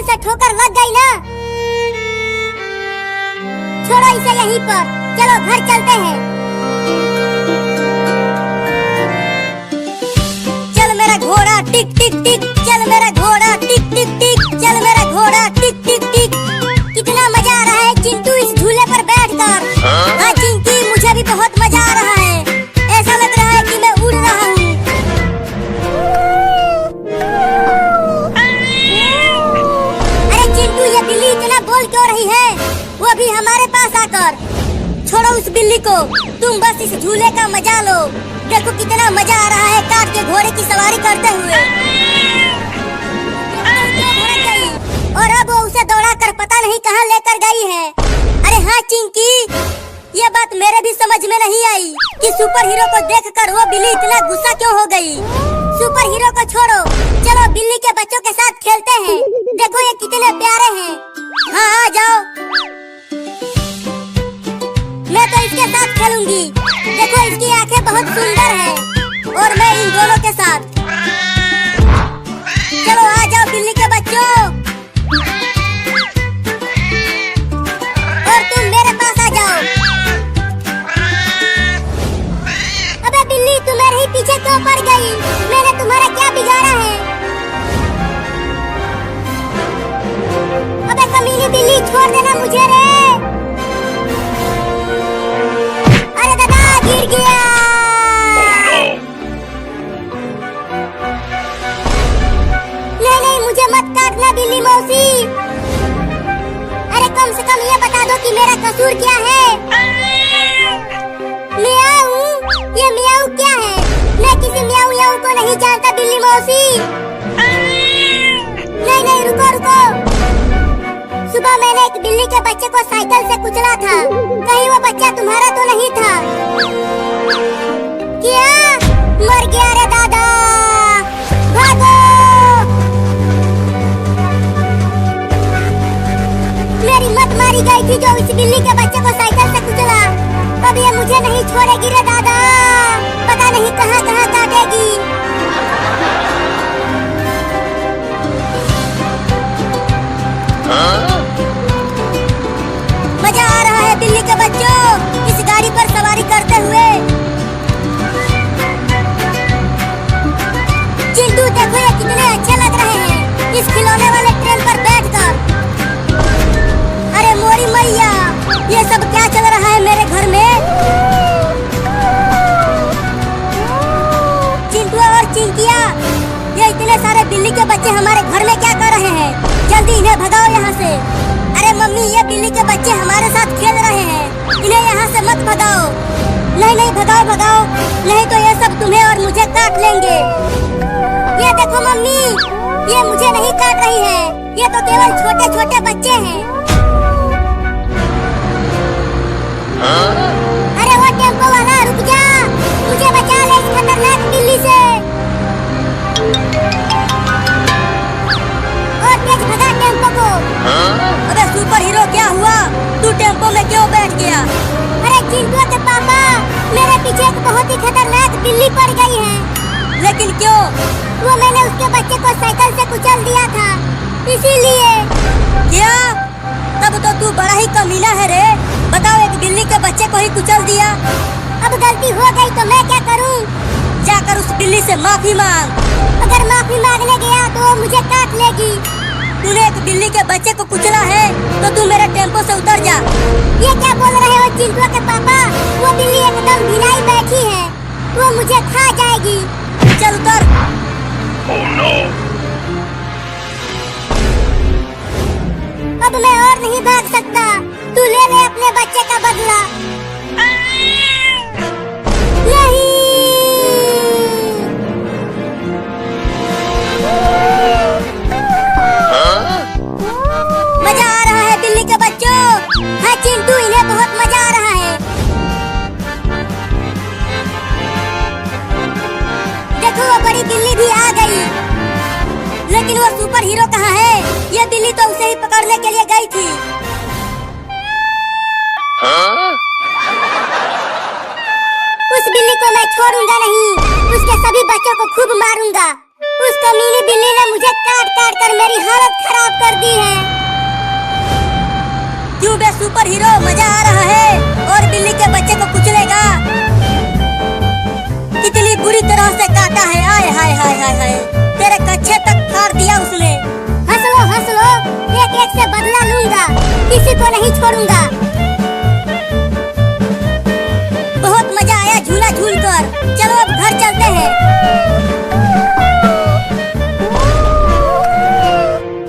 से ठोकर लग गई ना। छोड़ो इसे यहीं पर, चलो घर चलते हैं। चल मेरा घोड़ा टिक टिक टिक, चल मेरा घोड़ा टिक टिक टिक, चल मेरा घोड़ा टिक टिक टिक। कितना मजा आ रहा है चिंटू इस झूले पर बैठकर। हाँ चिंकी, मुझे भी बहुत मजा आ रहा है। ऐसा लग रहा है कि मैं उड़ रहा हूँ। अरे चिंटू, ये बिल्ली इतना बोल क्यों रही है, वो भी हमारे पास आकर। छोड़ो उस बिल्ली को, तुम बस इस झूले का मजा लो। देखो कितना मजा आ रहा है काट के घोड़े की सवारी करते हुए। और अब वो उसे दौड़ाकर पता नहीं कहाँ लेकर गई है। अरे हाँ चिंकी, ये बात मेरे भी समझ में नहीं आई कि सुपर हीरो को देखकर वो बिल्ली इतना गुस्सा क्यों हो गई। सुपर हीरो को छोड़ो, चलो बिल्ली के बच्चों के साथ खेलते हैं। देखो ये कितने प्यारे हैं। हाँ आ जाओ, मैं तो इसके साथ खेलूंगी। देखो इसकी आंखें बहुत सुंदर हैं और मैं इन दोनों के साथ। चलो आ जाओ बिल्ली के बच्चों, और तुम मेरे पास आ जाओ। अबे बिल्ली, तुम मेरे ही पीछे क्यों पड़ गई? मैंने तुम्हारा क्या बिगाड़ा है? अबे कमीनी बिल्ली, छोड़ देना मुझे रे। अरे दादा, गिर गया। नहीं नहीं, मुझे मत काटना बिल्ली मौसी। अरे कम से कम ये बता दो कि मेरा कसूर क्या है। मियाऊ, ये मियाऊ क्या है? मैं किसी मियाऊ याऊ को नहीं जानता बिल्ली मौसी। नहीं नहीं, रुको रुको। सुबह मैंने एक बिल्ली के बच्चे को साइकिल से कुचला था। कहीं वो बच्चा तुम्हारा तो नहीं था? क्या? मर गया रे दादा, भागो। मेरी मत मारी गई थी जो इस बिल्ली के बच्चे को साइकिल से कुचला। अब ये मुझे नहीं छोड़ेगी रे दादा, पता नहीं कहाँ कहाँ काटेगी। मजा आ रहा है बिल्ली के बच्चों इस गाड़ी पर सवारी करते हुए। चिंटू देखो ये कितने अच्छे लग रहे हैं इस खिलौने वाले ट्रेन पर बैठकर। अरे मोरी मैया, ये सब क्या चल रहा है मेरे घर में? चिंटू और चिंकिया, ये इतने सारे बिल्ली के बच्चे हमारे घर में क्या कर रहे हैं? जल्दी इन्हें भगाओ यहाँ से। अरे मम्मी, ये बिल्ली के बच्चे हमारे साथ खेल रहे हैं, इन्हें यहाँ से मत भगाओ। नहीं नहीं, भगाओ भगाओ, नहीं तो ये सब तुम्हें और मुझे काट लेंगे। ये देखो मम्मी, ये मुझे नहीं काट रही है, ये तो केवल छोटे छोटे बच्चे हैं। अरे वो टेम्पो वाला, रुक जा, मुझे बचा ले इस खतरनाक बिल्ली से। और तेज भगा टेम्पो को। अबे सुपर हीरो, क्या हुआ? तू टेम्पो में क्यों बैठ गया? अरे चिंटू के पापा, मेरे पीछे एक बहुत ही खतरनाक बिल्ली पड़ गई है। लेकिन क्यों? वो मैंने उसके बच्चे को साइकिल से कुचल दिया था, इसीलिए। क्या? तब तो तू बड़ा ही कमीना है रे। बताओ, एक बिल्ली के बच्चे को ही कुचल दिया। अब गलती हो गई तो मैं क्या करूं? जाकर उस बिल्ली से माफी मांग। अगर माफी मांगने गया तो वो मुझे काट लेगी। तूने एक बिल्ली के बच्चे को कुचला है तो तू मेरे टेम्पो से उतर जा। ये क्या बोल रहे हो चिंटू के पापा? वो बिल्ली एकदम भिलाई बैठी है, वो मुझे खा जाएगी। चल उतर। Oh, no. अब मैं और नहीं भाग सकता, तू ले ले अपने बच्चे का बदला। नहीं। मजा आ रहा है बिल्ली के बच्चों। हाँ चिंटू, इन्हें बहुत मजा आ रहा है। देखो वो बड़ी बिल्ली भी आ गई। लेकिन वो सुपर हीरो कहाँ है? ये बिल्ली तो उसे ही पकड़ने के लिए गई थी। उस बिल्ली को मैं छोड़ूंगा नहीं, उसके सभी बच्चों को खूब मारूंगा। उस कमीनी बिल्ली ने मुझे काट काट कर मेरी हालत खराब कर दी है। सुपर हीरो मजा आ रहा है और बिल्ली के बच्चे को कुचलेगा। कितनी बुरी तरह से काटा है, आय हाय हाय हाय हाय, तेरे कच्छे तक फाड़ दिया उसने। हंस लो, एक एक से बदला लूंगा, किसी को नहीं छोड़ूंगा। बहुत मजा आया झूला झूल कर, चलो अब घर चलते हैं।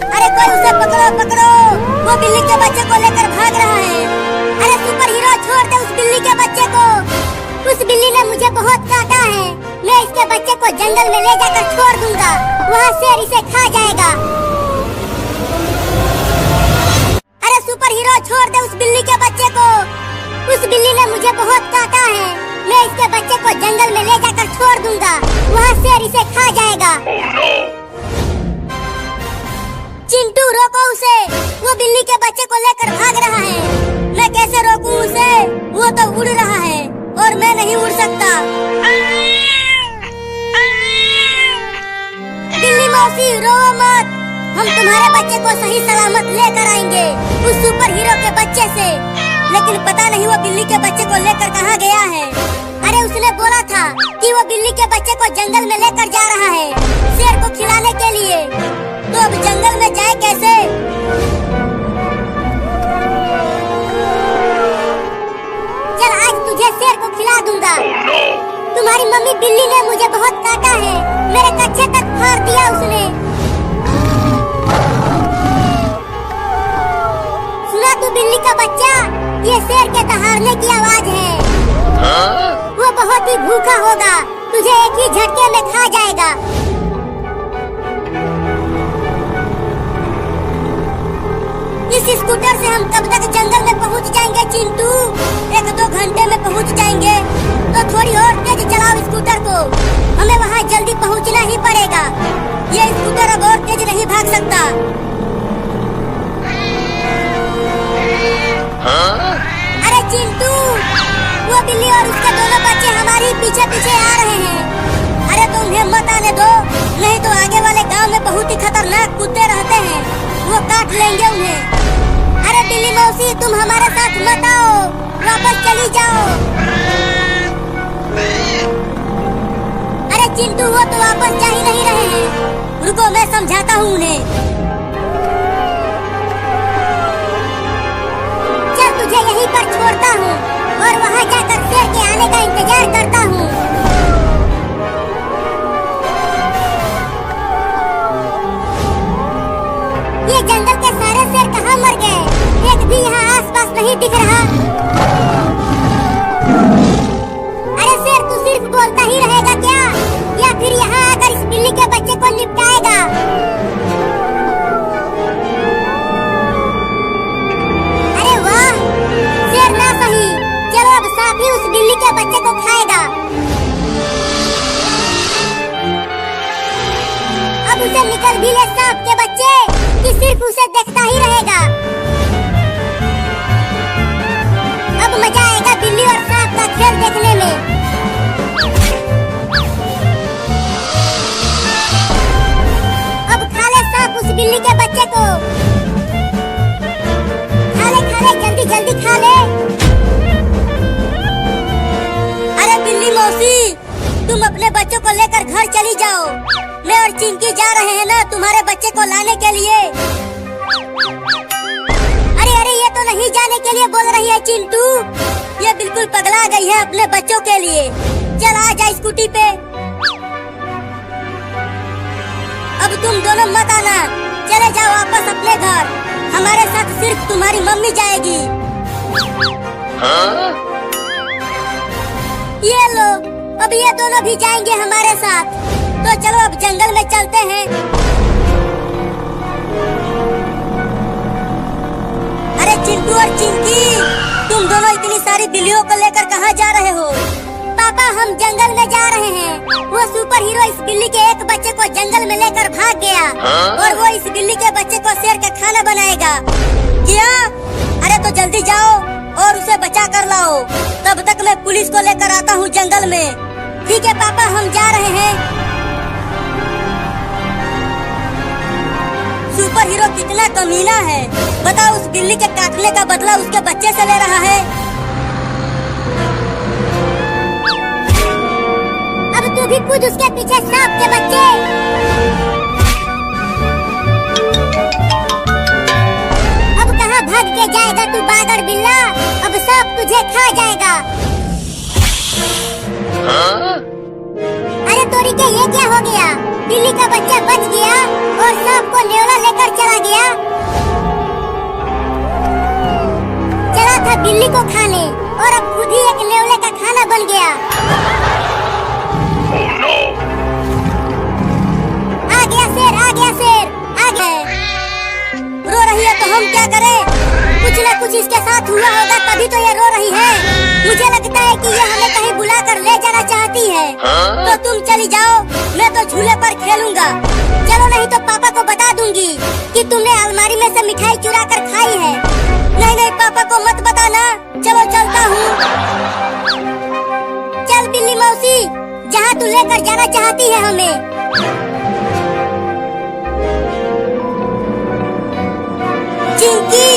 अरे कोई उसे पकड़ो पकड़ो, वो बिल्ली के बच्चे को लेकर भाग रहा है। अरे सुपर हीरो छोड़ दे उस बिल्ली के बच्चे को, उस बिल्ली ने मुझे बहुत काटा है। मैं इसके बच्चे को जंगल में ले जाकर छोड़ दूंगा, वहाँ शेर इसे खा जाएगा। अरे सुपर हीरो छोड़ दे उस बिल्ली के बच्चे को, उस बिल्ली ने मुझे बहुत काटा है। मैं इसके बच्चे को जंगल में ले जाकर छोड़ दूंगा, वहाँ शेर इसे खा जाएगा। चिंटू रोको उसे, वो बिल्ली के बच्चे को लेकर भाग रहा है। मैं कैसे रोकूं उसे, वो तो उड़ रहा है और मैं नहीं उड़ सकता। बिल्ली मौसी रो मत, हम तुम्हारे बच्चे को सही सलामत लेकर आएंगे उस सुपर हीरो के बच्चे से। लेकिन पता नहीं वो बिल्ली के बच्चे को लेकर कहाँ गया है। अरे उसने बोला था कि वो बिल्ली के बच्चे को जंगल में लेकर जा रहा है शेर को खिलाने के लिए, तो अब जंगल में जाए कैसे? चल आज तुझे शेर को खिला दूंगा। तुम्हारी मम्मी बिल्ली ने मुझे बहुत काटा है, मेरे कच्छे तक फाड़ दिया उसने। सुना तू बिल्ली का बच्चा, ये शेर के दहाड़ने की आवाज है। वो बहुत ही भूखा होगा, तुझे एक ही झटके में खा जाएगा। इस स्कूटर से हम कब तक जंगल में पहुंच जाएंगे चिंटू? 1-2 घंटे में पहुंच जाएंगे, तो थोड़ी और तेज चलाओ स्कूटर को, हमें वहाँ जल्दी पहुंचना ही पड़ेगा। ये स्कूटर अब और तेज नहीं भाग सकता। अरे चिंटू, वो बिल्ली और उसके दोनों बच्चे हमारे पीछे पीछे आ रहे हैं। अरे तो उन्हें मत आने दो, नहीं तो आगे वाले गांव में बहुत ही खतरनाक कुत्ते रहते हैं, वो काट लेंगे उन्हें। अरे बिल्ली मौसी तुम हमारे साथ मत आओ, वापस चली जाओ। अरे चिंटू वो तो वापस जा ही नहीं रहे हैं, रुको मैं समझाता हूँ उन्हें। चल तुझे यहीं पर छोड़ता हूँ और वहाँ जाकर शेर के आने का इंतजार करता हूँ। ये जंगल के सारे शेर कहाँ मर गए? एक भी यहाँ आसपास नहीं दिख रहा। अरे शेर तू सिर्फ बोलता ही रहेगा क्या, या फिर यहाँ आकर इस बिल्ली के बच्चे को निपटाएगा? अरे वाह, शेर ना सही, चलो अब साथ ही उस बिल्ली के बच्चे को खाएगा। अब उसे निकल भी ले सांप के बच्चे, कि सिर्फ उसे देखता ही रहेगा। अब मजा आएगा बिल्ली और सांप का खेल देखने में। अब खा ले सांप उस बिल्ली के बच्चे को, खा ले जल्दी जल्दी खा ले। अरे बिल्ली मौसी तुम अपने बच्चों को लेकर घर चली जाओ, मैं और चिंकी जा रहे हैं ना तुम्हारे बच्चे को लाने के लिए। अरे ये तो नहीं जाने के लिए बोल रही है चिंटू, ये बिल्कुल पगला गई है अपने बच्चों के लिए। चल आ जा स्कूटी पे। अब तुम दोनों मत आना, चले जाओ वापस अपने घर, हमारे साथ सिर्फ तुम्हारी मम्मी जाएगी। ये लो, अब ये दोनों भी जाएंगे हमारे साथ, तो चलो अब जंगल में चलते हैं। अरे चिंटू और चिंकी तुम दोनों इतनी सारी बिल्लियों को लेकर कहाँ जा रहे हो? पापा हम जंगल में जा रहे हैं, वो सुपर हीरो इस बिल्ली के एक बच्चे को जंगल में लेकर भाग गया और वो इस बिल्ली के बच्चे को शेर का खाना बनाएगा। क्या? अरे तो जल्दी जाओ और उसे बचा कर लाओ, तब तक मैं पुलिस को लेकर आता हूँ जंगल में। ठीक है पापा हम जा रहे हैं। सुपर हीरो कितना कमीना है। बताओ, उस बिल्ली के काटने का बदला उसके बच्चे से ले रहा है। अब तू भी कूद उसके पीछे, सांप के बच्चे। अब कहाँ भाग के जाएगा तू बागड़ बिल्ला, अब सांप तुझे खा जाएगा। अरे तोरी के ये क्या हो गया? बिल्ली का बच्चा बच गया और सांप को नेवला लेकर चला गया। चला था बिल्ली को खाने और अब खुद ही एक नेवले का खाना बन गया। Oh no! आ गया शेर, आ गया शेर, आ गए। रो रही है तो हम क्या करें? कुछ न कुछ इसके साथ हुआ होगा तभी तो ये रो रही है। मुझे लगता है कि ये हमें कहीं बुलाकर ले जाना चाहती है। तो तुम चली जाओ, मैं तो झूले पर खेलूंगा। चलो, नहीं तो पापा को बता दूंगी कि तुमने अलमारी में से मिठाई चुरा कर खाई है। नहीं नहीं, पापा को मत बताना। चलो चलता हूँ। चल बिल्ली मौसी, जहाँ तू लेकर जाना चाहती है हमें। चिंकी,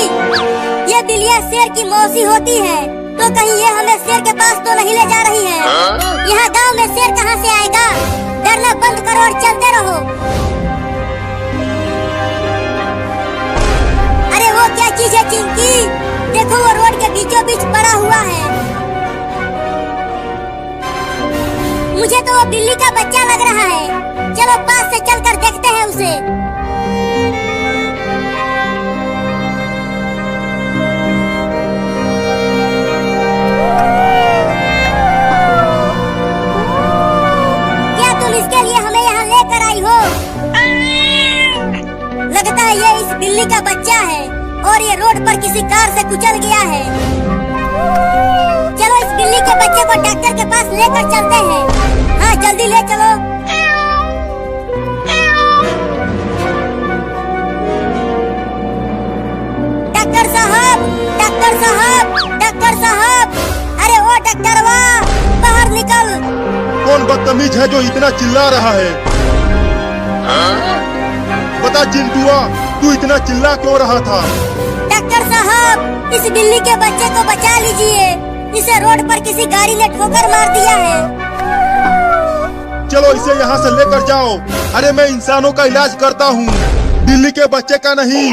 ये बिल्लियाँ शेर की मौसी होती है, तो कहीं ये हमें शेर के पास तो नहीं ले जा रही है। यहाँ गांव में शेर कहाँ से आएगा? डरना बंद करो और चलते रहो। अरे वो क्या चीज है चिंकी? देखो, वो रोड के बीचों बीच पड़ा हुआ है। मुझे तो वो बिल्ली का बच्चा लग रहा है। चलो पास से चलकर देखते हैं उसे। क्या तुम इसके लिए हमें यहाँ लेकर आई हो? लगता है ये इस बिल्ली का बच्चा है और ये रोड पर किसी कार से कुचल गया है। चलो इस बिल्ली के बच्चे को डॉक्टर के पास लेकर चलते हैं। हाँ, जल्दी ले चलो। डॉक्टर साहब, डॉक्टर साहब, डॉक्टर साहब, अरे ओ डॉक्टरवा, बाहर निकल। कौन बदतमीज है जो इतना चिल्ला रहा है? बता चिंटुआ, तू इतना चिल्ला क्यों रहा था? डॉक्टर साहब, इस बिल्ली के बच्चे को बचा लीजिए। इसे रोड पर किसी गाड़ी ने ठोकर मार दिया है। चलो इसे यहाँ से लेकर जाओ। अरे मैं इंसानों का इलाज करता हूँ, बिल्ली के बच्चे का नहीं।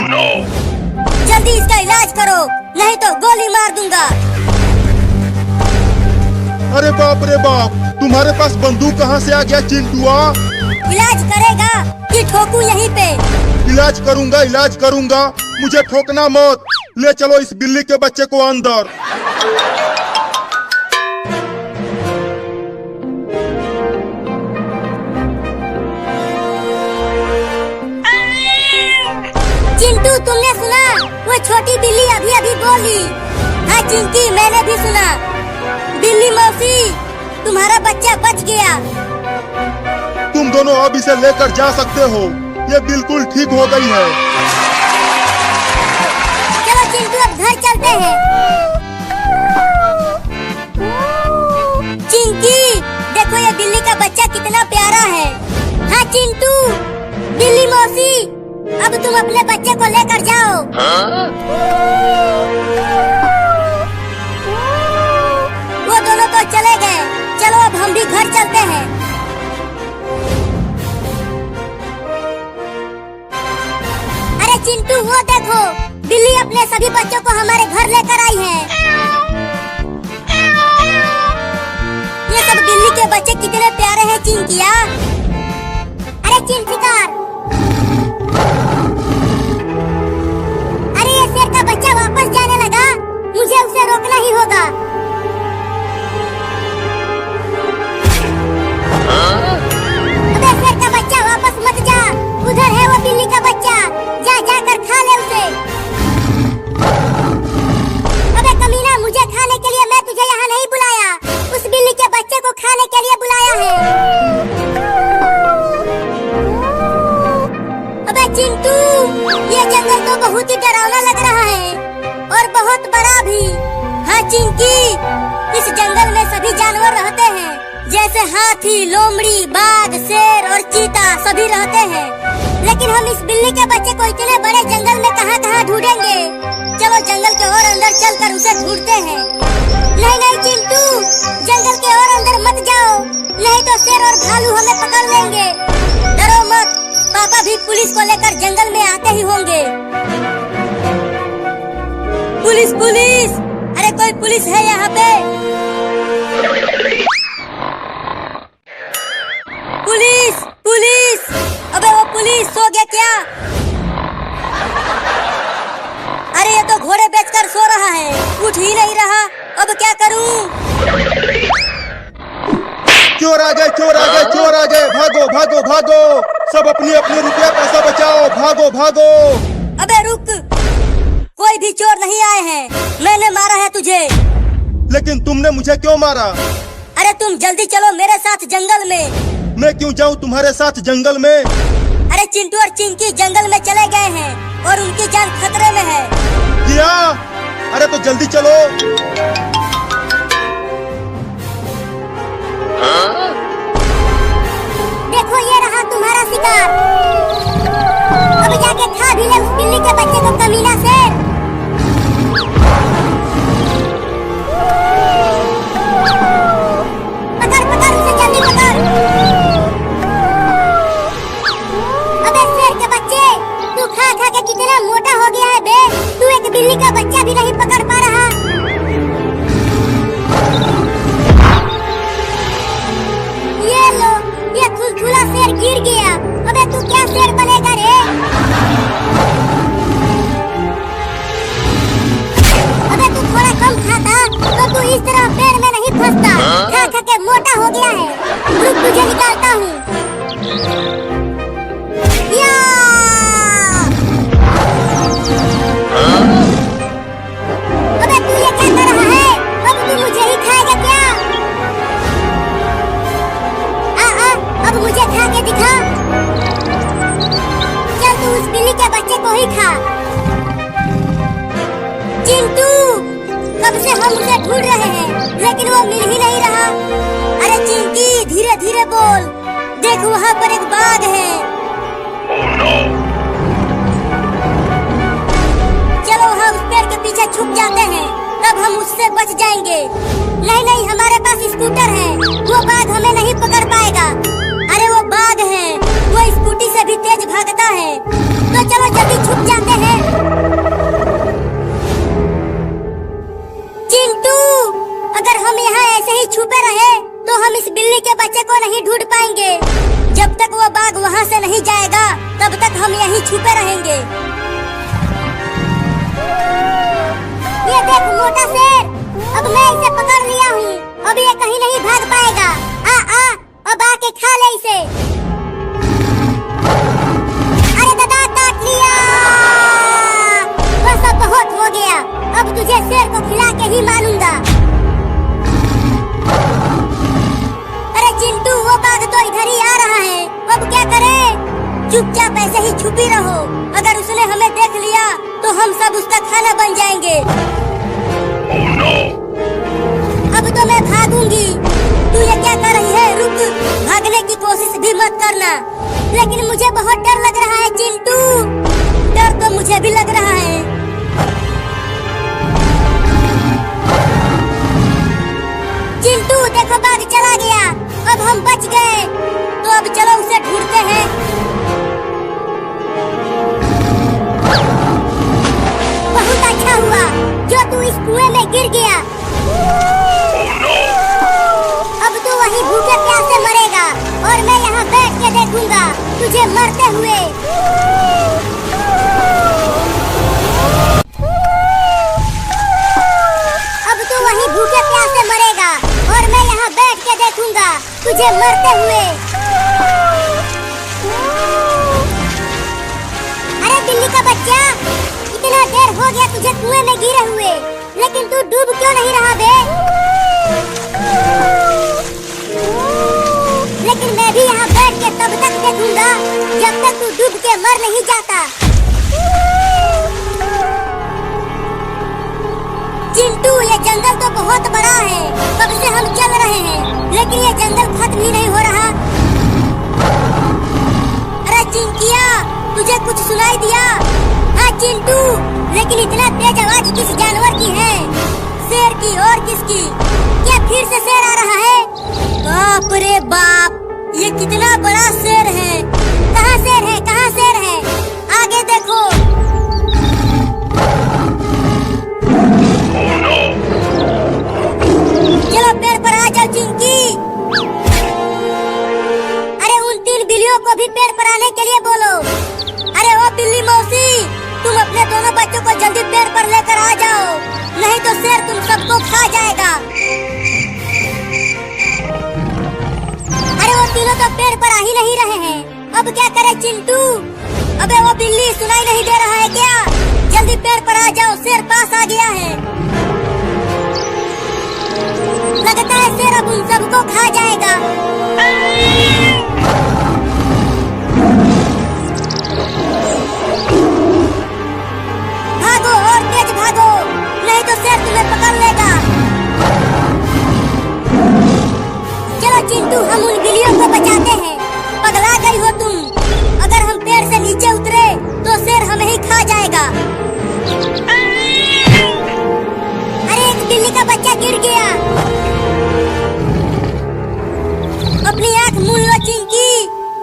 जल्दी इसका इलाज करो, नहीं तो गोली मार दूंगा। अरे बाप रे बाप, तुम्हारे पास बंदूक कहाँ से आ गया चिंटुआ? इलाज करेगा कि ठोकू यहीं पे? इलाज करूँगा, इलाज करूँगा, मुझे ठोकना मत। ले चलो इस बिल्ली के बच्चे को अंदर। चिंटू, तुमने सुना? वो छोटी बिल्ली अभी अभी बोली। हाँ चिंकी, मैंने भी सुना। बिल्ली मौसी, तुम्हारा बच्चा बच गया। तुम दोनों अब इसे लेकर जा सकते हो, ये बिल्कुल ठीक हो गई है। चलो चिंटू, अब घर चलते हैं। चिंकी, देखो ये बिल्ली का बच्चा कितना प्यारा है। हाँ चिंटू, बिल्ली मौसी, अब तुम अपने बच्चे को लेकर जाओ। वो दोनों तो चले गए। चलो अब हम भी घर चलते हैं। अरे चिंटू, वो देखो, बिल्ली अपने सभी बच्चों को हमारे घर लेकर आई है। ये सब बिल्ली के बच्चे कितने प्यारे हैं चिंकिया। अरे चिंकिकार, अरे ये शेर का बच्चा वापस जाने लगा, मुझे उसे रोकना ही होगा। अबे शेर का बच्चा, वापस मत जा, उधर है वो बिल्ली का बच्चा, जा जाकर खा ले उसे। अबे कमीना, मुझे खाने के लिए मैं तुझे यहाँ नहीं बुलाया, उस बिल्ली के बच्चे को खाने के लिए बुलाया है। अबे चिंटू, ये जंगल तो बहुत ही डरावना लग रहा है और बहुत बड़ा भी। हाँ चिंकी, इस जंगल में सभी जानवर रहते हैं जैसे हाथी, लोमड़ी, बाघ, शेर और चीता सभी रहते हैं। लेकिन हम इस बिल्ली के बच्चे को इतने बड़े जंगल में कहाँ ढूंढेंगे। चलो जंगल के और अंदर चलकर उसे ढूंढते हैं। नहीं नहीं चिंटू, जंगल के और अंदर मत जाओ, नहीं तो शेर और भालू हमें पकड़ लेंगे। डरो मत, पापा भी पुलिस को लेकर जंगल में आते ही होंगे। पुलिस पुलिस, अरे कोई पुलिस है यहाँ पे? पुलिस पुलिस, अबे वो पुलिस सो गया क्या? अरे ये तो घोड़े बेचकर सो रहा है, उठ ही नहीं रहा। अब क्या करूं? चोर आ गए, चोर आ गए, चोर आ गए, भागो भागो भागो, सब अपनी अपनी रुपया पैसा बचाओ, भागो भागो। अबे रुक, कोई भी चोर नहीं आए हैं, मैंने मारा है तुझे। लेकिन तुमने मुझे क्यों मारा? अरे तुम जल्दी चलो मेरे साथ जंगल में। मैं क्यों जाऊं तुम्हारे साथ जंगल में? अरे चिंटू और चिंकी जंगल में चले गए हैं और उनकी जान खतरे में है। क्या? अरे तो जल्दी चलो। देखो ये रहा तुम्हारा शिकार, अब जाके खा भी ले उस बिल्ली के बच्चे को, कमीना से। पकड़ पकड़ उसे, जल्दी पकड़। अबे शेर के बच्चे, तू खा खा के कितना मोटा हो गया है बे, तू एक बिल्ली का बच्चा भी नहीं पकड़ पा रहा। ये लो, ये खुलखुला शेर गिर गया। अबे तू क्या शेर बनेगा रे? अबे तू थोड़ा कम खाता तो तू इस तरह पेड़ में नहीं फंसता। खा खा के मोटा हो गया है, रुक तुझे निकालता हूँ। या! अबे तू ये क्या कर रहा है? अब तू मुझे ही खाएगा क्या? अब मुझे खा के दिखा। चल तू उस बिल्ली के बच्चे को ही खा। चिंटू, कब से हम उसे ढूंढ रहे हैं लेकिन वो मिल ही नहीं रहा। अरे चिंकी धीरे धीरे बोल, देख वहाँ पर एक बाघ है। चलो हम उस पेड़ के पीछे छुप जाते हैं, तब हम उससे बच जाएंगे। नहीं नहीं, हमारे पास स्कूटर है, वो बाघ हमें नहीं पकड़ पाएगा। अरे वो बाघ है, वो स्कूटी से भी तेज भागता है। तो चलो जल्दी छुप जाते हैं। चिंटू, अगर हम यहाँ ऐसे ही छुपे रहे तो हम इस बिल्ली के बच्चे को नहीं ढूंढ पाएंगे। जब तक वो बाघ वहाँ से नहीं जाएगा तब तक हम यहीं छुपे रहेंगे। ये देख मोटा शेर, अब मैं इसे पकड़ लिया हूँ, अब ये कहीं नहीं भाग पाएगा। अब आके खा ले इसे। अरे दादा काट लिया, बस अब बहुत हो गया, अब तुझे शेर को खिला के ही मानूंगा। अरे चिंटू, वो बाघ तो इधर ही आ रहा है, अब क्या करें? चुपचाप ऐसे ही छुपी रहो, अगर उसने हमें देख लिया तो हम सब उसका खाना बन जाएंगे। अब तो मैं भागूंगी। तू ये क्या कर रही है? रुक, भागने की कोशिश भी मत करना। लेकिन मुझे बहुत डर लग रहा है चिंटू, डर तो मुझे भी लग रहा है। चिंटू देखो बाघ चला गया, अब हम बच गए। तो अब चलो उसे ढूंढते हैं। बहुत अच्छा हुआ जो तू इस कुएं में गिर गया। अब तू वहीं भूखे प्यासे मरेगा और मैं यहाँ बैठ के देखूंगा तुझे मरते हुए। अब तू वहीं भूखे प्यासे मरेगा और मैं यहाँ बैठ के देखूंगा तुझे मरते हुए। अरे बिल्ली का बच्चा, इतना देर हो गया तुझे कुएं में गिरे हुए, लेकिन तू डूब क्यों नहीं रहा बे? लेकिन मैं भी यहाँ बैठ के तब तक देखूंगा जब तक तू डूब के मर नहीं जाता। चिंटू, ये जंगल तो बहुत बड़ा है, कब से हम चल रहे हैं लेकिन ये जंगल खत्म ही नहीं हो रहा। अरे चिंकिया, तुझे कुछ सुनाई दिया? हाँ चिंटू, लेकिन इतना तेज आवाज किस जानवर की है? शेर की और किसकी? क्या फिर से शेर आ रहा है? बाप रे बाप, ये कितना बड़ा शेर है। कहाँ शेर है, कहाँ शेर है? आगे देखो। चलो पेड़ पर आ जाओ चिंकी। अरे उन 3 बिल्लियों को भी पेड़ पर आने के लिए बोलो। अरे ओ बिल्ली मौसी, तुम अपने दोनों बच्चों को जल्दी पेड़ पर लेकर आ जाओ, नहीं तो शेर तुम सबको खा जाएगा। अरे वो तीनों तो पेड़ पर आ ही नहीं रहे हैं, अब क्या करे चिंटू? अबे वो बिल्ली सुनाई नहीं दे रहा है क्या? जल्दी पेड़ पर आ जाओ, शेर पास आ गया है। लगता है शेर अब उन सबको खा जाएगा। भागो और तेज भागो, नहीं तो शेर तुम्हें पकड़ लेगा। चलो चिंटू, हम उन बिल्लियों को बचाते हैं। पगला गई हो तुम? अगर हम पेड़ से नीचे उतरे तो शेर हमें ही खा जाएगा। अरे एक बिल्ली का बच्चा गिर गया। अपनी आँख मूंद लो चिंकी,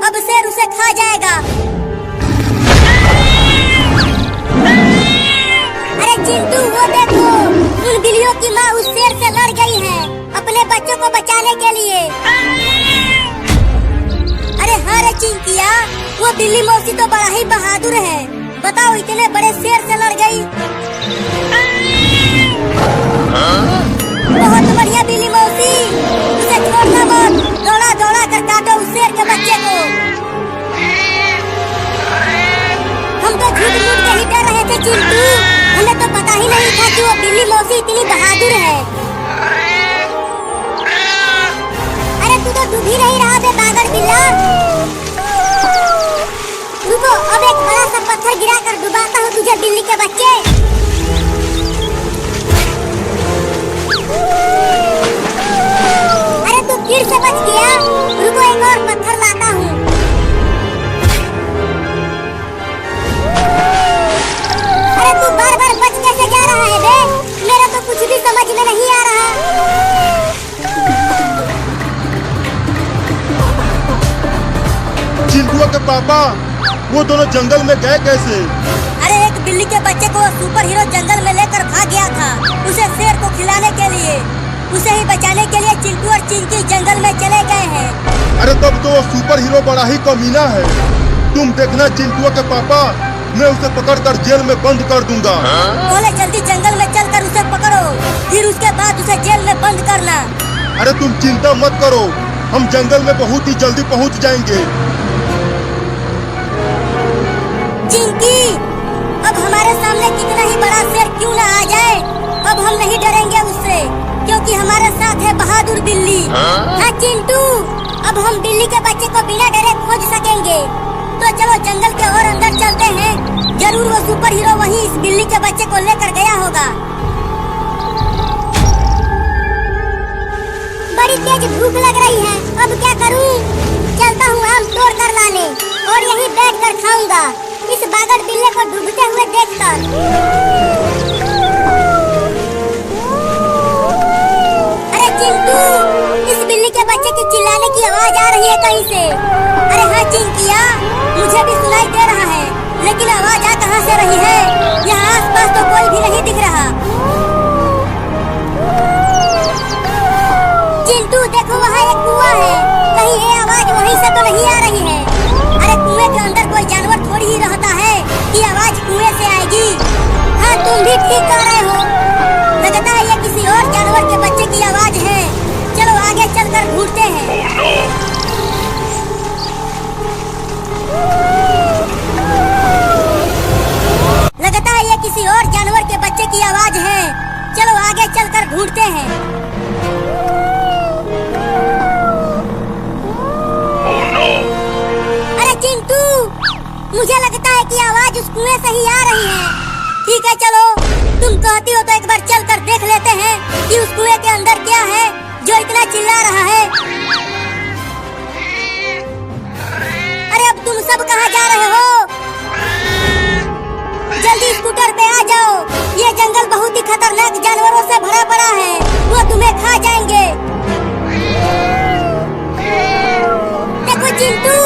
अब शेर उसे खा जाएगा। अरे चिंटू, वो देखो, उन बिल्लियों की माँ उस शेर से लड़ गई है अपने बच्चों को बचाने के लिए। अरे हाँ रे चिंकिया, वो बिल्ली मौसी तो बड़ा ही बहादुर है। बताओ, इतने बड़े शेर से लड़ गई। बहुत बढ़िया बिल्ली मौसी, उसे छोड़ना मत, दौड़ा दौड़ा कर काटो उस शेर के बच्चे को। हम तो झूठ मूठ के ही डर रहे थे चिंटू, हमें तो पता ही नहीं था कि वो बिल्ली मौसी इतनी बहादुर है। अरे तू तो डूब ही नहीं रहा बे पागल बिल्ला। रुको, अब एक बड़ा सा पत्थर गिरा कर डुबाता हूँ तुझे बिल्ली के बच्चे। अरे तू फिर से बच गया। रुको, एक और पत्थर लाता हूँ। अरे तू बार बार बच कैसे जा रहा है बे? मेरा तो कुछ भी समझ में नहीं आ रहा। चिंटू के पापा, वो दोनों जंगल में गए कैसे? अरे एक बिल्ली के बच्चे को सुपर हीरो जंगल में लेकर भाग गया था, उसे शेर को खिलाने के लिए। उसे ही बचाने के लिए चिंटू और चिंकी जंगल में चले गए हैं। अरे तब तो वो सुपर हीरो बड़ा ही कमीना है। तुम देखना चिंटू के पापा, मैं उसे पकड़कर जेल में बंद कर दूंगा। बोले जल्दी जंगल में चलकर उसे पकड़ो, फिर उसके बाद उसे जेल में बंद करना। अरे तुम चिंता मत करो, हम जंगल में बहुत ही जल्दी पहुंच जाएंगे। चिंकी, अब हमारे सामने कितना ही बड़ा शेर क्यों ना आ जाए, अब हम नहीं डरेंगे उससे, क्योंकि हमारे साथ है बहादुर बिल्ली। हाँ चिंटू, अब हम बिल्ली के बच्चे को बिना डरे खोज सकेंगे। तो चलो जंगल के और अंदर चलते हैं, जरूर वो सुपर हीरो वहीं इस बिल्ली के बच्चे को लेकर गया होगा। बड़ी तेज भूख लग रही है, अब क्या करूं? चलता हूँ आम तोड़ कर लाने और यहीं बैठ कर खाऊंगा, इस बागड़ बिल्ले को डूबते हुए देखकर। अरे चिंटू, इस बिल्ली के बच्चे की चिल्लाने की आवाज आ रही है कहीं से। अरे हाँ चिंकिया, मुझे भी सुनाई दे रहा है, लेकिन आवाज आ कहाँ से रही है? यहाँ आसपास तो कोई भी नहीं दिख रहा। चिंटू देखो, वहाँ एक कुआं है, कहीं ये आवाज वहीं से तो नहीं आ रही है? अरे कुएं के अंदर कोई जानवर थोड़ी ही रहता है कि आवाज कुएं से आएगी। हाँ तुम भी ठीक कह रहे हो, लगता है ये किसी और जानवर के बच्चे की आवाज है। चलो आगे चलकर ढूंढते हैं। लगता है ये किसी और जानवर के बच्चे की आवाज है, चलो आगे चलकर ढूंढते हैं। अरे चिंटू, मुझे लगता है कि आवाज उस कुएं से ही आ रही है। ठीक है चलो, तुम कहती हो तो एक बार चल कर देख लेते हैं कि उस कुएं के अंदर क्या है जो इतना चिल्ला रहा है। खतरनाक जानवरों से भरा पड़ा है, वो तुम्हें खा जाएंगे। देखो चिंटू,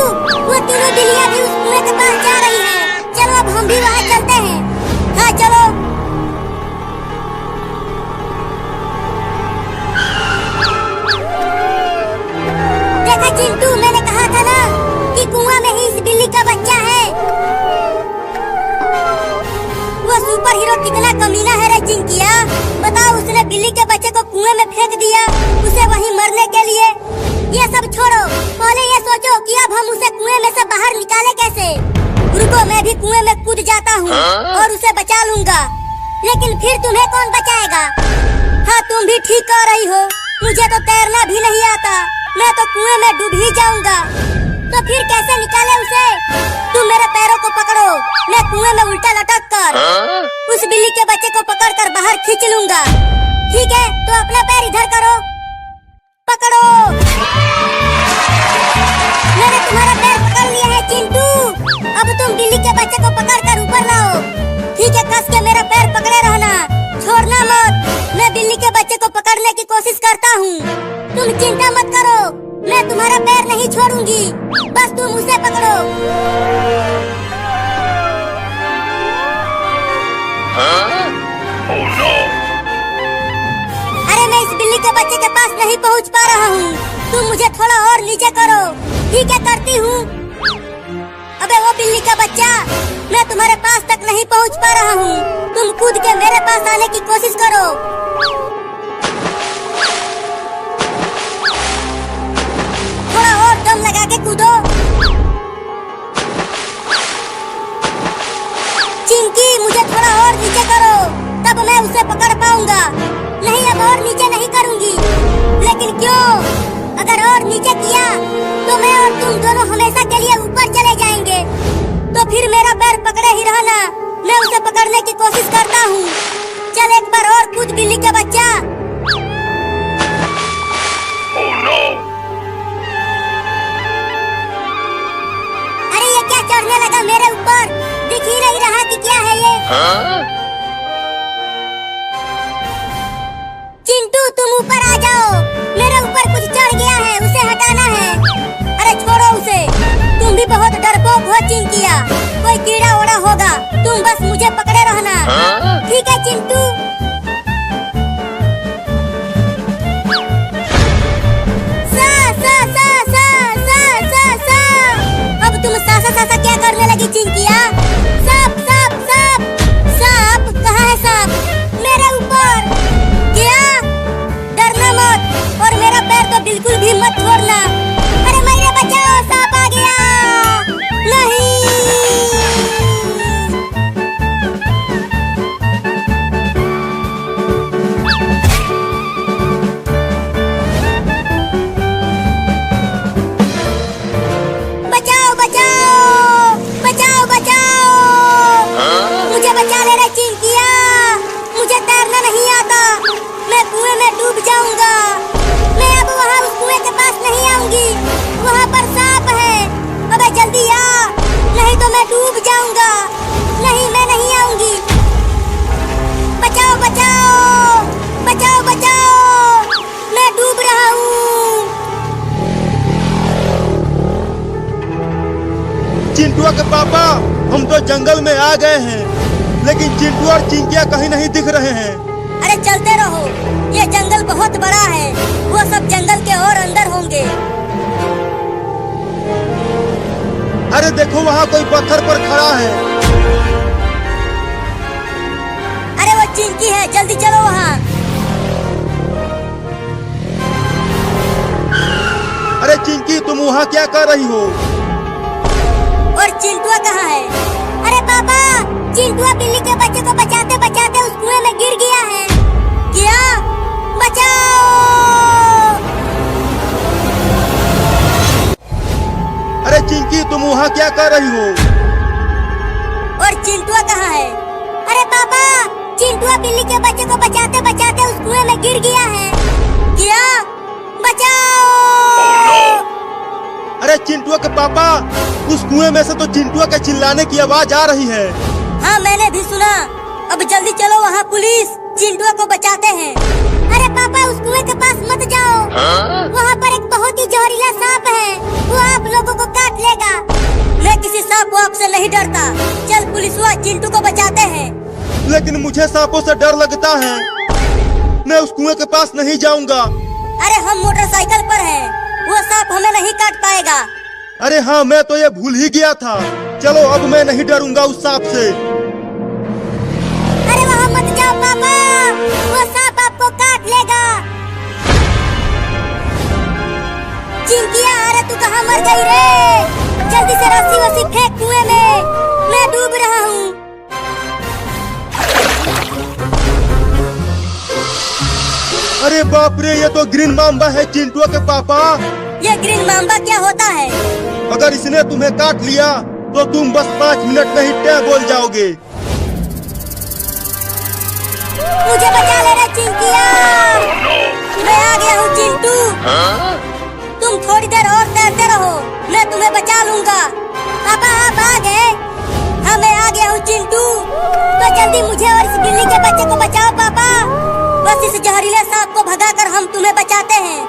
वो तीनों बिल्लियां भी उस कुएं के पास जा रही हैं। चलो अब हम भी वहाँ चलते हैं। हाँ चलो। देखा चिंटू, मैंने कहा था ना कि कुआं में ही इस बिल्ली का बच्चा है। वो सुपर हीरो कितना कमीना है रे चिंकिया। बताओ, उसने बिल्ली के बच्चे को कुएं में फेंक दिया, उसे वहीं मरने के लिए। ये सब छोड़ो, पहले ये सोचो कि अब हम उसे कुएं में से बाहर निकाले कैसे। रुको, मैं भी कुएं में कूद जाता हूँ और उसे बचा लूंगा। लेकिन फिर तुम्हें कौन बचाएगा? हाँ, तुम भी ठीक कह रही हो, मुझे तो तैरना भी नहीं आता, मैं तो कुएं में डूब ही जाऊंगा। तो फिर कैसे निकाले उसे? तुम मेरे पैरों को पकड़ो, मैं कुएं में उल्टा लटक कर उस बिल्ली के बच्चे को पकड़कर बाहर खींच लूंगा। ठीक है, तो अपना पैर इधर करो, पकड़ो। मैंने तुम्हारा पैर पकड़ लिया है चिंटू। अब तुम बिल्ली के बच्चे को पकड़कर ऊपर लाओ। ठीक है, कस के मेरा पैर पकड़े रहना, छोड़ना मत। मैं बिल्ली के बच्चे को पकड़ने की कोशिश करता हूँ, तुम चिंता मत करो, मैं तुम्हारा पैर नहीं छोड़ूंगी, बस तुम उसे पकड़ो। Oh no! अरे मैं इस बिल्ली के बच्चे के पास नहीं पहुंच पा रहा हूँ, तुम मुझे थोड़ा और नीचे करो। ठीक है, करती हूँ। अबे वो बिल्ली का बच्चा, मैं तुम्हारे पास तक नहीं पहुंच पा रहा हूँ, तुम कूद के मेरे पास आने की कोशिश करो। थोड़ा और दम लगा के कूदो। चिंकी, मुझे थोड़ा और नीचे करो, तब मैं उसे पकड़ पाऊंगा। नहीं, अब और नीचे नहीं करूंगी। लेकिन क्यों? अगर और नीचे किया तो मैं और तुम दोनों हमेशा के लिए ऊपर चले जाएंगे। तो फिर मेरा पैर पकड़े ही रहना, मैं उसे पकड़ने की कोशिश करता हूँ। चल एक बार और कूद बिल्ली का बच्चा। Oh no! अरे ये क्या चढ़ने लगा मेरे ऊपर, दिख ही नहीं रहा कि क्या है ये। चिंटू, तुम ऊपर आ जाओ, मेरे ऊपर कुछ चढ़ गया है, उसे हटाना है। अरे छोड़ो उसे, तुम भी बहुत डरपोक हो चिंकिया, कोई कीड़ा ओड़ा होगा, तुम बस मुझे पकड़े रहना। ठीक है चिंटू। सा सा सा सा सा सा सा। अब तुम सासा सासा क्या करने लगी चिंकिया? सांप सांप सांप। सांप कहाँ है? सांप मेरे ऊपर। क्या? डरना मत और मेरा पैर तो बिल्कुल भी मत छोड़ना। अरे मेरे बचाओ, सांप आ गया। नहीं। बचाओ बचाओ बचाओ बचाओ, मुझे बचा ले रे चिंकिया, मुझे तैरना नहीं आता, मैं कुएं में डूब जाऊंगा। मैं अब वहाँ उस कुएं के पास नहीं आऊंगी, वहाँ पर सांप है। अबे जल्दी आ, नहीं तो मैं डूब जाऊंगा। नहीं, मैं नहीं आऊंगी। बचाओ बचाओ बचाओ बचाओ, मैं डूब रहा हूँ। चिंटुआ के पापा, हम तो जंगल में आ गए हैं, लेकिन चिंटू और चिंकिया कहीं नहीं दिख रहे हैं। अरे चलते रहो, ये जंगल बहुत बड़ा है, वो सब जंगल के और अंदर होंगे। अरे देखो, वहाँ कोई पत्थर पर खड़ा है। अरे वो चिंकी है, जल्दी चलो वहाँ। अरे चिंकी, तुम वहाँ क्या कर रही हो? और चिंटुआ कहाँ है? अरे पापा, चिंटुआ बिल्ली के बच्चे को बचाते बचाते उस कुएं में गिर गया है। क्या? बचाओ! अरे चिंकी, तुम वहाँ क्या कर रही हो? और चिंटुआ कहाँ है? अरे पापा, चिंटुआ बिल्ली के बच्चे को बचाते बचाते उस कुएं में गिर गया है। क्या? बचाओ! अरे चिंटुआ के पापा, उस कुएं में से तो चिंटुआ के चिल्लाने की आवाज आ रही है। हाँ, मैंने भी सुना। अब जल्दी चलो वहाँ पुलिस, चिंटुआ को बचाते हैं। अरे पापा उस कुएं के पास मत जाओ, वहाँ पर एक बहुत ही जहरीला सांप है, वो आप लोगों को काट लेगा। मैं किसी सांप को आपसे नहीं डरता। चल पुलिस हुआ, चिंटू को बचाते हैं। लेकिन मुझे सांपों से डर लगता है, मैं उस कुएं के पास नहीं जाऊंगा। अरे हम मोटरसाइकिल पर हैं, वो सांप हमें नहीं काट पाएगा। अरे हाँ, मैं तो ये भूल ही गया था। चलो अब मैं नहीं डरूंगा उस सांप से। अरे वहाँ मत जाओ पापा, वो सांप आपको काट लेगा। चिंकिया, अरे तू कहाँ मर गई रे? जल्दी से रस्सी वस्सी फेंक कुएं में, मैं डूब रहा हूँ। अरे बाप रे, ये तो ग्रीन माम्बा है, चिंटुआ के पापा। ये ग्रीन माम्बा क्या होता है? अगर इसने तुम्हें काट लिया तो तुम बस 5 मिनट में ही टैं बोल जाओगे। मुझे बचा ले रे चिंकिया, मैं आ गया हूँ चिंटू। तुम थोड़ी देर और तैरते रहो, मैं तुम्हें बचा लूंगा। पापा आप आ गए? हाँ मैं आ गया हूँ चिंटू। तो जल्दी मुझे और इस बिल्ली के बच्चे को बचाओ पापा। बस इस जहरीले सांप को भगाकर हम तुम्हें बचाते हैं।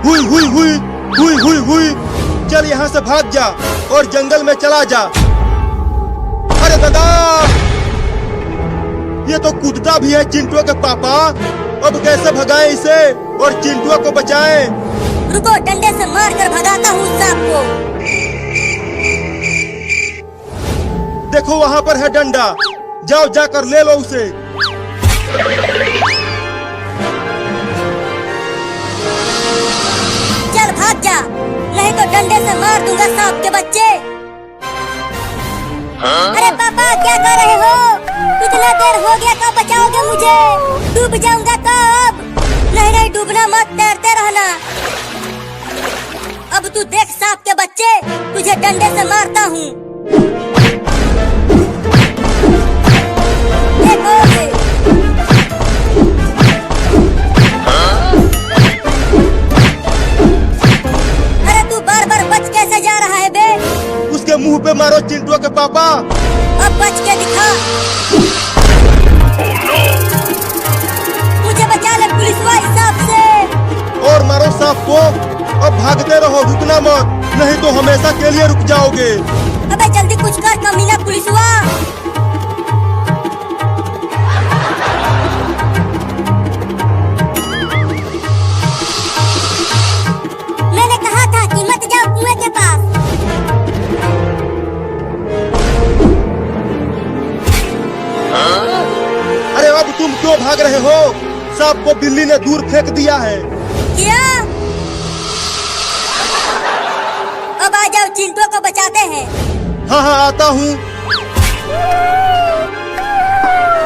हुई हुई हुई हुई हुई हुई, चल यहाँ से भाग जा और जंगल में चला जा। अरे दादा, ये तो कूदता भी है चिंटुआ के पापा। अब कैसे भगाएं इसे और चिंटुआ को बचाएं? रुको, डंडे से मारकर भगाता हूँ सांप को। देखो वहाँ पर है डंडा, जाओ जाकर ले लो उसे। चल भाग जा, नहीं तो डंडे से मार दूंगा सांप के बच्चे। अरे पापा क्या कर रहे हो? इतना देर हो गया, कब बचाओगे मुझे? डूब जाऊंगा कब? नहीं नहीं, डूबना मत, तैरते रहना। अब तू देख सांप के बच्चे, तुझे डंडे से मारता हूँ। देखोगे। अरे तू बार बार बच कैसे जा रहा है बे? उसके मुंह पे मारो चिंटुआ के पापा। अब बच के दिखा। मुझे बचा ले पुलिस वाले सांप से। और मारो सांप को। अब भागते रहो, रुकना मत, नहीं तो हमेशा के लिए रुक जाओगे। अबे जल्दी कुछ कर कमीना पुलिसवा। मैंने कहा था कि मत जाओ कुएं के पास। अरे अब तुम क्यों भाग रहे हो? सांप को बिल्ली ने दूर फेंक दिया है। क्या? अब आ जाओ, चिंटू को बचाते हैं। हाँ हाँ आता हूँ,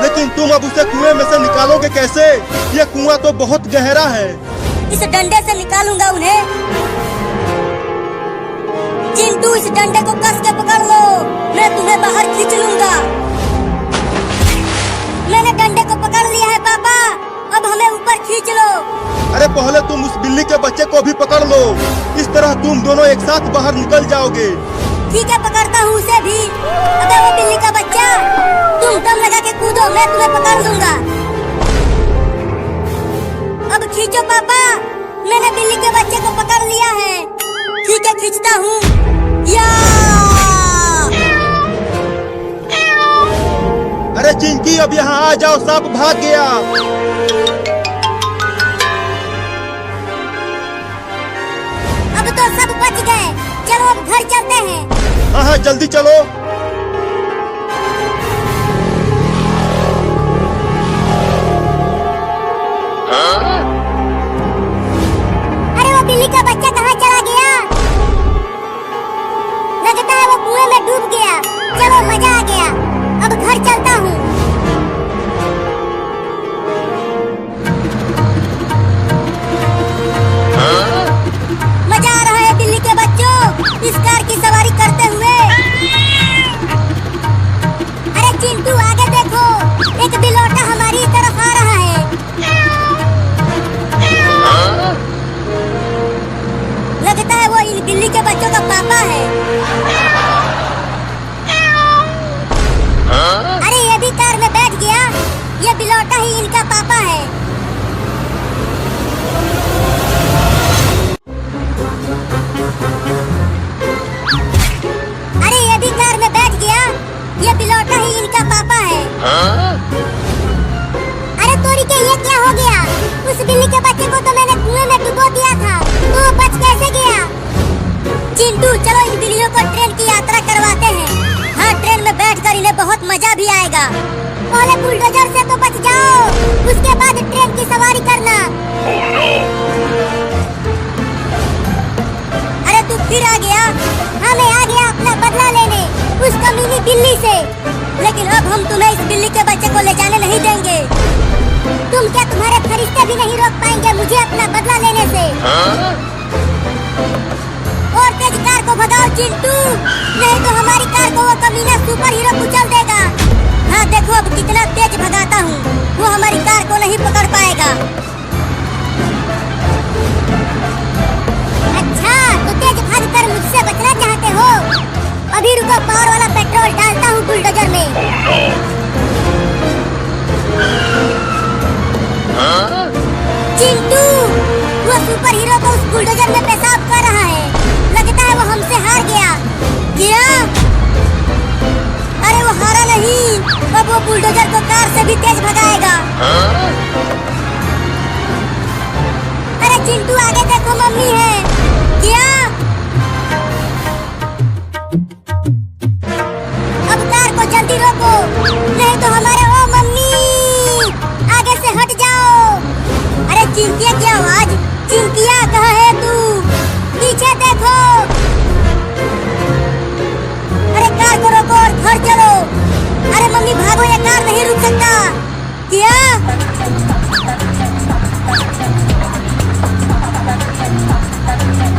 लेकिन तुम अब उसे कुएं में से निकालोगे कैसे? ये कुआं तो बहुत गहरा है। इस डंडे से निकालूंगा उन्हें। चिंटू इस डंडे को कस के पकड़ लो, मैं तुम्हें बाहर खींच लूंगा। मैंने डंडे को पकड़ लिया है पापा, अब हमें ऊपर खींच लो। अरे पहले तुम उस बिल्ली के बच्चे को भी पकड़ लो, इस तरह तुम दोनों एक साथ बाहर निकल जाओगे। ठीक है, पकड़ता हूँ उसे भी। अबे वो बिल्ली का बच्चा, तुम दम लगा के कूदो, मैं तुम्हें पकड़ लूंगा। अब खींचो पापा, मैंने बिल्ली के बच्चे को पकड़ लिया है। ठीक है, खींचता हूँ। या! अरे चिंकी अब यहाँ आ जाओ, सांप भाग गया। अब तो सब बच गए, चलो अब घर चलते हैं। हाँ हाँ जल्दी चलो। अरे वो बिल्ली का बच्चा कहाँ चला गया? लगता है वो कुएं में डूब गया। चलो मजा आ गया, अब घर चलता हूँ। मजा आ रहा है दिल्ली के बच्चों, इस कार की सवारी करते हुए। इनका पापा है। अरे ये भी कार में बैठ गया, ये बिलौटा ही इनका पापा है। अरे तोरी के ये क्या हो गया? उस बिल्ली के बच्चे को तो मैंने कुएं में डुबो दिया था, तो वो बच कैसे गया? चिंटू चलो इन बिल्लियों को ट्रेन की यात्रा करवाते हैं। हाँ, ट्रेन में बैठकर इन्हें बहुत मजा भी आएगा। पहले बुलडोजर से तो बच जाओ, उसके बाद ट्रेन की सवारी करना। अरे तू फिर आ गया? हाँ मैं आ गया अपना बदला लेने उस कमीनी बिल्ली से। लेकिन अब हम तुम्हें इस बिल्ली के बच्चे को ले जाने नहीं देंगे। तुम क्या, तुम्हारे फरिश्ते भी नहीं रोक पाएंगे मुझे अपना बदला लेने से। और तेज कार को भगाओ चिंटू, नहीं तो हमारी कार को वो कमीना सुपर हीरो कुचल देगा। हाँ देखो अब कितना तेज भगाता हूँ, वो हमारी कार को नहीं पकड़ पाएगा। अच्छा तो तेज भागकर मुझसे बचना चाहते हो? अभी रुको, पावर वाला पेट्रोल डालता हूँ बुलडोजर में। चिंटू वो सुपर हीरो को उस बुलडोजर में पेशाब कर रहा है, लगता है वो हमसे हार गया। क्या? अरे वो हारा नहीं, अब वो बुलडोजर को कार से भी तेज भगाएगा। अरे चिंटू आगे देखो, मम्मी है। क्या? अब कार को जल्दी रोको, नहीं तो हमारे ओ मम्मी आगे से हट जाओ। अरे चिंकिया की आवाज, चिंकिया कहाँ है तू? पीछे देखो। अरे कार को रोको और घर चलो। अरे मम्मी भागो, ये कार नहीं रुक सकता। क्या?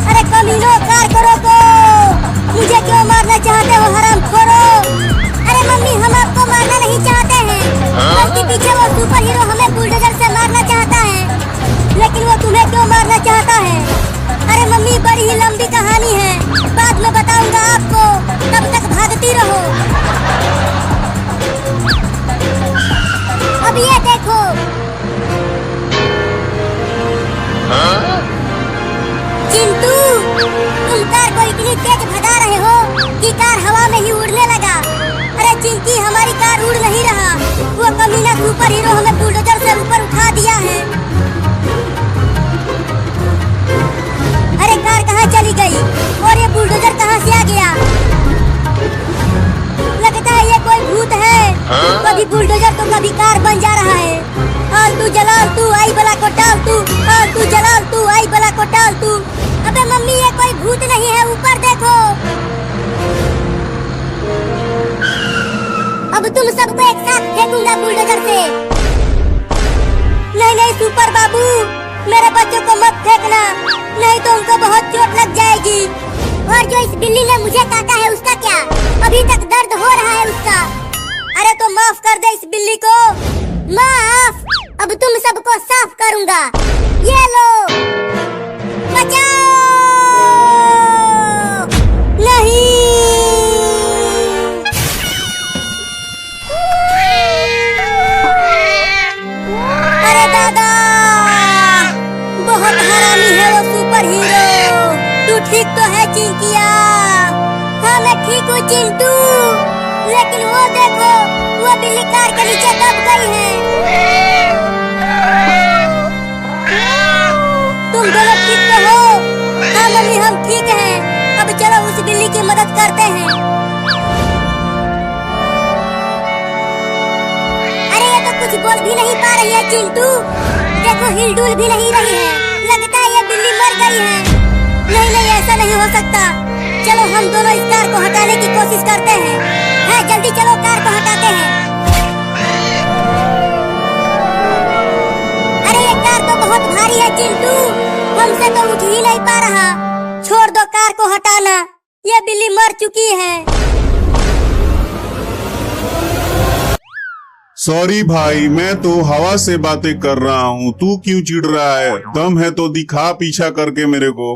अरे कमीनो कार को रोको, मुझे क्यों मारना चाहते हो हरामखोरो? अरे मम्मी हम आपको मारना नहीं चाहते हैं, बल्कि पीछे वो सुपर हीरो हमें बुलडोजर से मारना चाहता है। लेकिन वो तुम्हें क्यों मारना चाहता है? अरे मम्मी बड़ी ही लंबी कहानी है, बाद में बताऊंगा आपको, तब तक भागती रहो। अब ये देखो। चिंटू तुम कार को इतनी तेज भगा रहे हो कि कार हवा में ही उड़ने लगा। अरे चिंकी हमारी कार उड़ नहीं रहा, वो कमीना सुपर हीरो हमें बुलडोजर से ऊपर उठा दिया है। अरे कार कहाँ चली गई और ये बुलडोजर कहाँ से आ गया? लगता है ये कोई भूत है, कभी बुलडोजर तो कभी कार बन जा रहा है। आलतू जलाल तू आई बला को टाल तू, आलतू जलाल तू आई बला को टाल तू। अबे मम्मी ये कोई भूत नहीं है, ऊपर देखो। अब तुम सबको एक साथ फेंकूंगा बुलडोजर से। नहीं नहीं सुपर बाबू, मेरे बच्चों को मत फेंकना, नहीं तो उनको बहुत चोट लग जाएगी। और जो इस बिल्ली ने मुझे काटा है उसका क्या? अभी तक दर्द हो रहा है उसका। अरे तो माफ कर दे इस बिल्ली को, माफ। अब तुम सबको साफ करूंगा। ये लो, बचाओ। नहीं। अरे दादा, बहुत हरामी है वो सुपर हीरो। तू ठीक तो है चिंकिया? हाँ मैं ठीक हूँ चिंटू, लेकिन वो देखो, वो बिल्ली कार के नीचे दब गई है। तुम दोनों ठीक तो हो? हाँ मम्मी हम ठीक हैं। अब चलो उस बिल्ली की मदद करते हैं। अरे ये तो कुछ बोल भी नहीं पा रही है चिंटू, देखो हिलडुल भी नहीं रही है, लगता है ये बिल्ली मर गई है। नहीं नहीं ऐसा नहीं हो सकता, चलो हम दोनों इस कार को हटाने की कोशिश करते हैं। हाँ जल्दी चलो कार को हटाते हैं। अरे ये कार तो बहुत भारी है चिंटू, हमसे तो उठ ही नहीं पा रहा। छोड़ दो कार को हटाना, ये बिल्ली मर चुकी है। सॉरी भाई, मैं तो हवा से बातें कर रहा हूँ, तू क्यों चिढ़ रहा है? दम है तो दिखा पीछा करके मेरे को।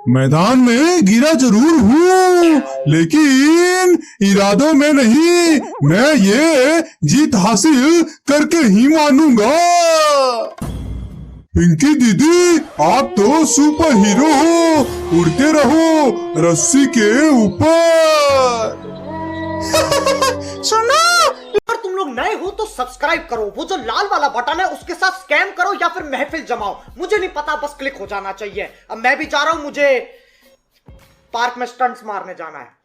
मैदान में गिरा जरूर हूँ, लेकिन इरादों में नहीं। मैं ये जीत हासिल करके ही मानूंगा। पिंकी दीदी, आप तो सुपर हीरो हो, उड़ते रहो रस्सी के ऊपर। सुनो, अगर तुम लोग नए हो तो सब्सक्राइब करो, वो जो लाल वाला बटन है उसके साथ स्कैम करो या फिर महफिल जमाओ, मुझे नहीं पता, बस क्लिक हो जाना चाहिए। अब मैं भी जा रहा हूं, मुझे पार्क में स्टंट्स मारने जाना है।